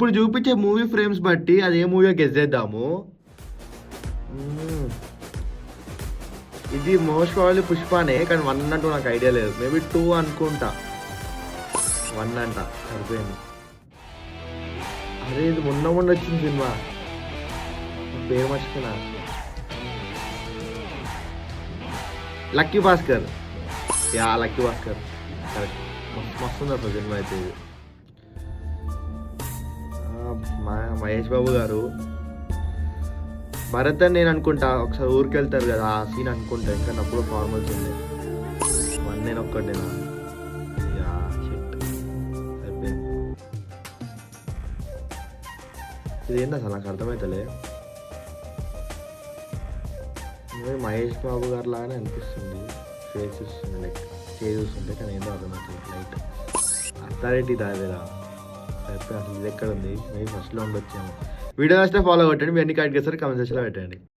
ఇప్పుడు చూపించే movie frames బట్టి అది ఏ మూవీ గెస్ చేద్దాము. ఇది మోస్ట్ ప్రాబబ్లీ పుష్పనే, కానీ 1 అన్నట్టు నాకు ఐడియా లేదు. మేబీ 2 అనుకుంటా. 1 అంట, సరిపోయింది. అరే ఇది మొన్న వచ్చింది సినిమా, పేరు మర్చిపోయినా. Lucky Bhaskar. Lucky Bhaskar correct. మస్తు ఉంది అసలు సినిమా అయితే ఇది. మహేష్ బాబు గారు భరత్ అని నేను అనుకుంటా. ఒకసారి ఊరికి వెళ్తారు కదా, ఆ సీన్ అనుకుంటా. ఇంకా నప్పుడు ఫార్మల్స్ ఉంది. 1 నేను ఒక్కటేనా? అయిపోయింది. ఇదేంటి అసలు నాకు అర్థమవుతలే. మహేష్ బాబు గారు లాగానే అనిపిస్తుంది ఫేస్ చూస్తుంది, లైక్ చూస్తుంటే, కానీ ఏంటో అర్థమవుతుంది. లైట్ అథారిటీ దాదేరా. అసలు ఇది ఎక్కడ ఉంది? మేబీ ఫస్ట్లో ఉండొచ్చాము. వీడియో నచ్చితే ఫాలో కొట్టండి. మీ అన్ని కరెక్ట్ చేస్తారు, కామెంట్ సెక్షన్లో పెట్టండి.